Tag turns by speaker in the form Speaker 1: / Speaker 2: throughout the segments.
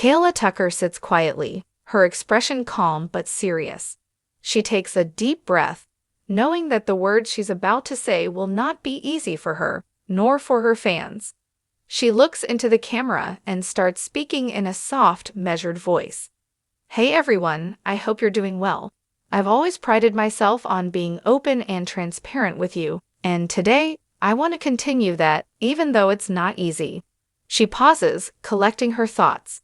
Speaker 1: Kaela Tucker sits quietly, her expression calm but serious. She takes a deep breath, knowing that the words she's about to say will not be easy for her, nor for her fans. She looks into the camera and starts speaking in a soft, measured voice. Hey everyone, I hope you're doing well. I've always prided myself on being open and transparent with you, and today, I want to continue that, even though it's not easy. She pauses, collecting her thoughts.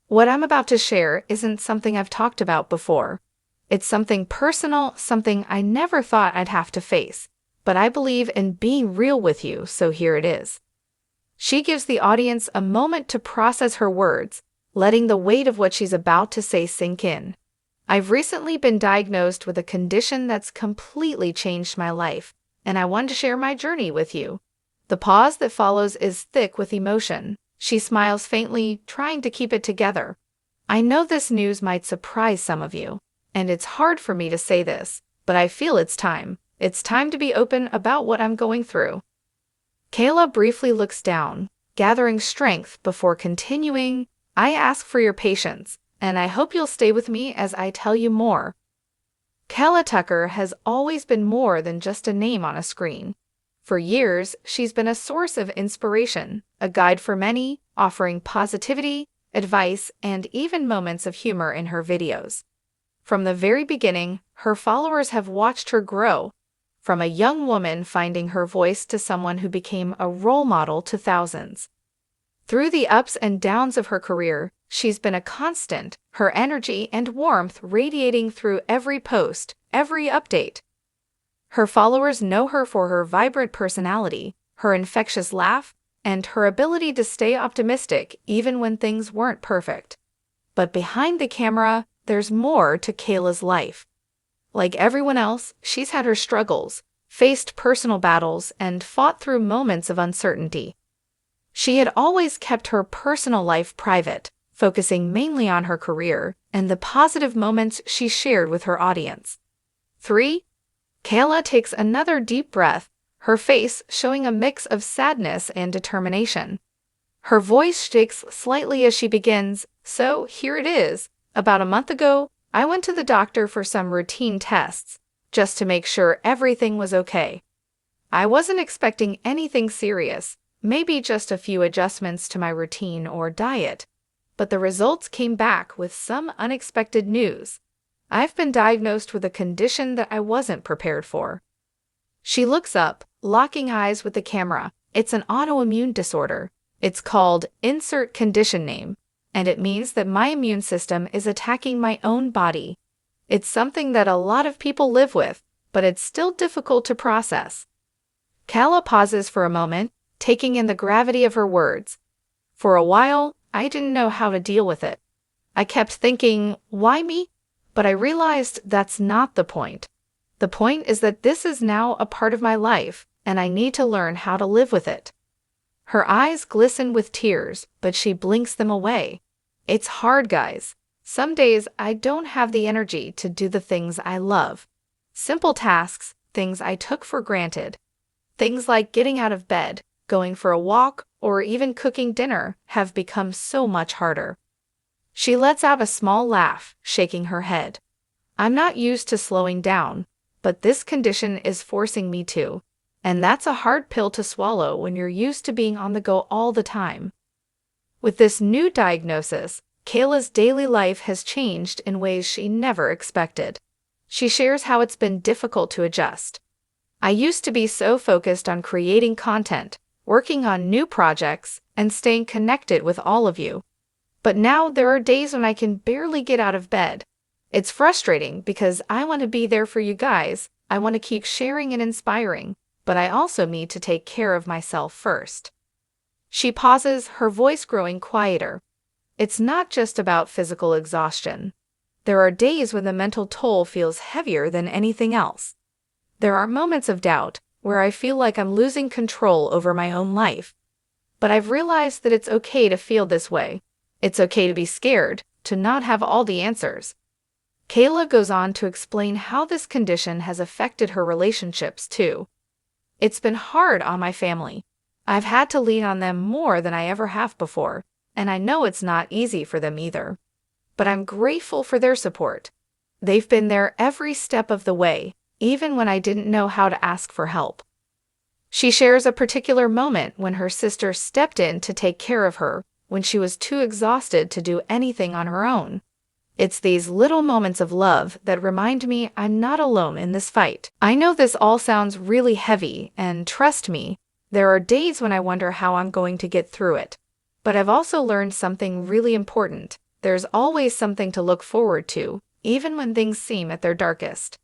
Speaker 1: What I'm about to share isn't something I've talked about before. It's something personal, something I never thought I'd have to face, but I believe in being real with you, so here it is. She gives the audience a moment to process her words, letting the weight of what she's about to say sink in. I've recently been diagnosed with a condition that's completely changed my life, and I want to share my journey with you. The pause that follows is thick with emotion. She smiles faintly, trying to keep it together. I know this news might surprise some of you, and it's hard for me to say this, but I feel it's time. It's time to be open about what I'm going through. Kaela briefly looks down, gathering strength before continuing. I ask for your patience, and I hope you'll stay with me as I tell you more. Kaela Tucker has always been more than just a name on a screen. For years, she's been a source of inspiration, a guide for many, offering positivity, advice, and even moments of humor in her videos. From the very beginning, her followers have watched her grow, from a young woman finding her voice to someone who became a role model to thousands. Through the ups and downs of her career, she's been a constant, her energy and warmth radiating through every post, every update. Her followers know her for her vibrant personality, her infectious laugh, and her ability to stay optimistic even when things weren't perfect. But behind the camera, there's more to Kaela's life. Like everyone else, she's had her struggles, faced personal battles, and fought through moments of uncertainty. She had always kept her personal life private, focusing mainly on her career and the positive moments she shared with her audience. 3. Kaela takes another deep breath, her face showing a mix of sadness and determination. Her voice shakes slightly as she begins, so here it is. About a month ago, I went to the doctor for some routine tests, just to make sure everything was okay. I wasn't expecting anything serious, maybe just a few adjustments to my routine or diet, but the results came back with some unexpected news. I've been diagnosed with a condition that I wasn't prepared for. She looks up, locking eyes with the camera. It's an autoimmune disorder. It's called insert condition name, and it means that my immune system is attacking my own body. It's something that a lot of people live with, but it's still difficult to process. Kaela pauses for a moment, taking in the gravity of her words. For a while, I didn't know how to deal with it. I kept thinking, why me? But I realized that's not the point. The point is that this is now a part of my life, and I need to learn how to live with it. Her eyes glisten with tears, but she blinks them away. It's hard, guys. Some days I don't have the energy to do the things I love. Simple tasks, things I took for granted. Things like getting out of bed, going for a walk, or even cooking dinner have become so much harder. She lets out a small laugh, shaking her head. I'm not used to slowing down, but this condition is forcing me to. And that's a hard pill to swallow when you're used to being on the go all the time. With this new diagnosis, Kaela's daily life has changed in ways she never expected. She shares how it's been difficult to adjust. I used to be so focused on creating content, working on new projects, and staying connected with all of you. But now there are days when I can barely get out of bed. It's frustrating because I want to be there for you guys. I want to keep sharing and inspiring, but I also need to take care of myself first. She pauses, her voice growing quieter. It's not just about physical exhaustion. There are days when the mental toll feels heavier than anything else. There are moments of doubt where I feel like I'm losing control over my own life. But I've realized that it's okay to feel this way. It's okay to be scared, to not have all the answers. Kaela goes on to explain how this condition has affected her relationships too. It's been hard on my family. I've had to lean on them more than I ever have before, and I know it's not easy for them either. But I'm grateful for their support. They've been there every step of the way, even when I didn't know how to ask for help. She shares a particular moment when her sister stepped in to take care of her when she was too exhausted to do anything on her own. It's these little moments of love that remind me I'm not alone in this fight. I know this all sounds really heavy, and trust me, there are days when I wonder how I'm going to get through it. But I've also learned something really important. There's always something to look forward to, even when things seem at their darkest.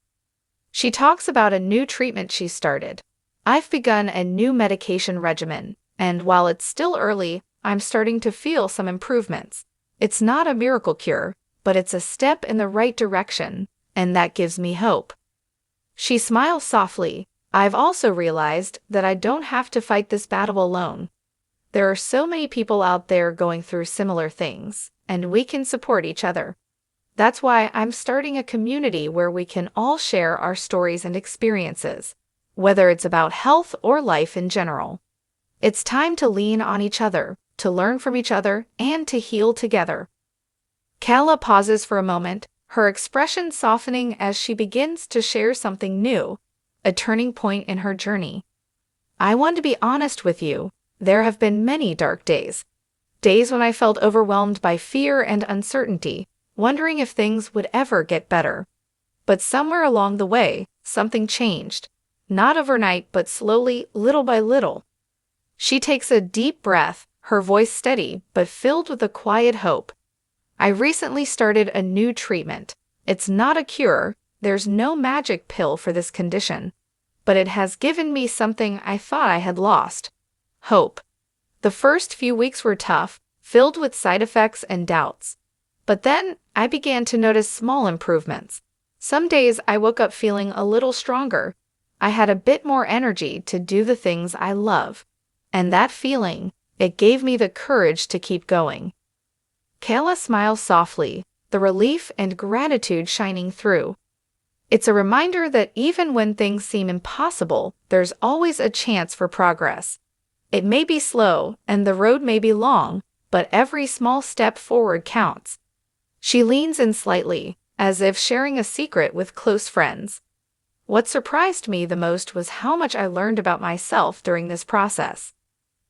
Speaker 1: She talks about a new treatment she started. I've begun a new medication regimen, and while it's still early, I'm starting to feel some improvements. It's not a miracle cure, but it's a step in the right direction, and that gives me hope. She smiles softly. I've also realized that I don't have to fight this battle alone. There are so many people out there going through similar things, and we can support each other. That's why I'm starting a community where we can all share our stories and experiences, whether it's about health or life in general. It's time to lean on each other, to learn from each other, and to heal together. Kaela pauses for a moment, her expression softening as she begins to share something new, a turning point in her journey. I want to be honest with you, there have been many dark days. Days when I felt overwhelmed by fear and uncertainty, wondering if things would ever get better. But somewhere along the way, something changed. Not overnight, but slowly, little by little. She takes a deep breath, her voice steady, but filled with a quiet hope. I recently started a new treatment. It's not a cure, there's no magic pill for this condition. But it has given me something I thought I had lost. Hope. The first few weeks were tough, filled with side effects and doubts. But then, I began to notice small improvements. Some days I woke up feeling a little stronger. I had a bit more energy to do the things I love. And that feeling, it gave me the courage to keep going. Kaela smiles softly, the relief and gratitude shining through. It's a reminder that even when things seem impossible, there's always a chance for progress. It may be slow, and the road may be long, but every small step forward counts. She leans in slightly, as if sharing a secret with close friends. What surprised me the most was how much I learned about myself during this process.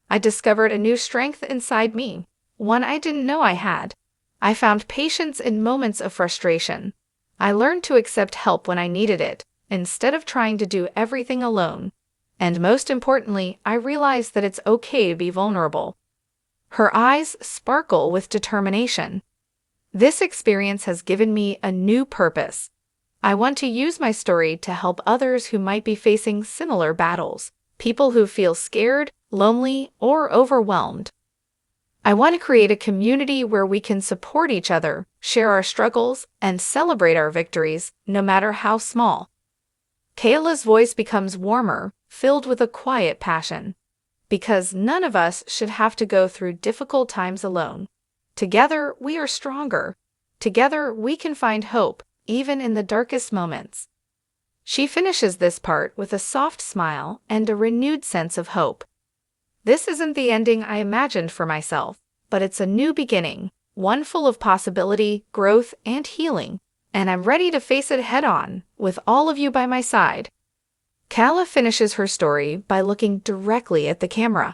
Speaker 1: I discovered a new strength inside me, one I didn't know I had. I found patience in moments of frustration. I learned to accept help when I needed it, instead of trying to do everything alone. And most importantly, I realized that it's okay to be vulnerable. Her eyes sparkle with determination. This experience has given me a new purpose. I want to use my story to help others who might be facing similar battles, people who feel scared, lonely, or overwhelmed. I want to create a community where we can support each other, share our struggles, and celebrate our victories, no matter how small. Kaela's voice becomes warmer, filled with a quiet passion. Because none of us should have to go through difficult times alone. Together, we are stronger. Together, we can find hope, even in the darkest moments. She finishes this part with a soft smile and a renewed sense of hope. This isn't the ending I imagined for myself, but it's a new beginning, one full of possibility, growth, and healing, and I'm ready to face it head-on, with all of you by my side. Kaela finishes her story by looking directly at the camera.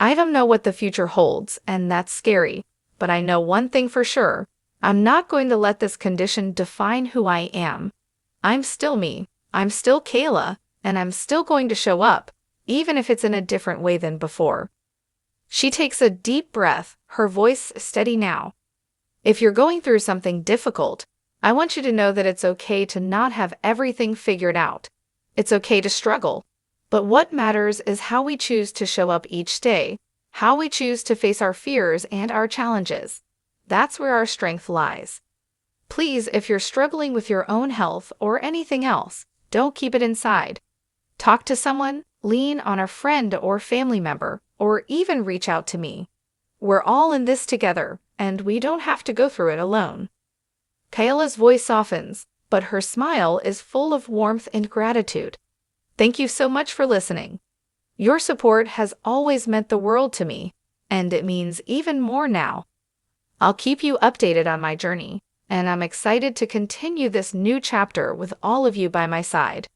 Speaker 1: I don't know what the future holds, and that's scary, but I know one thing for sure. I'm not going to let this condition define who I am. I'm still me, I'm still Kaela, and I'm still going to show up, even if it's in a different way than before. She takes a deep breath, her voice steady now. If you're going through something difficult, I want you to know that it's okay to not have everything figured out. It's okay to struggle. But what matters is how we choose to show up each day, how we choose to face our fears and our challenges. That's where our strength lies. Please, if you're struggling with your own health or anything else, don't keep it inside. Talk to someone, lean on a friend or family member, or even reach out to me. We're all in this together, and we don't have to go through it alone. Kaela's voice softens, but her smile is full of warmth and gratitude. Thank you so much for listening. Your support has always meant the world to me, and it means even more now. I'll keep you updated on my journey, and I'm excited to continue this new chapter with all of you by my side.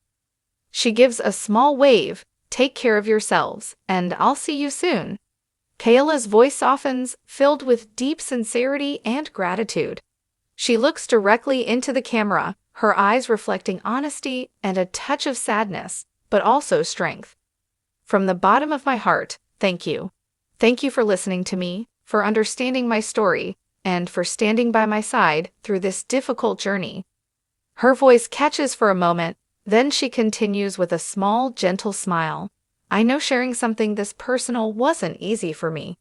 Speaker 1: She gives a small wave. Take care of yourselves, and I'll see you soon. Kaela's voice softens, filled with deep sincerity and gratitude. She looks directly into the camera, her eyes reflecting honesty and a touch of sadness, but also strength. From the bottom of my heart, thank you. Thank you for listening to me, for understanding my story, and for standing by my side through this difficult journey. Her voice catches for a moment, then she continues with a small, gentle smile. I know sharing something this personal wasn't easy for me.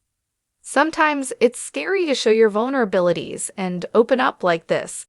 Speaker 1: Sometimes it's scary to show your vulnerabilities and open up like this,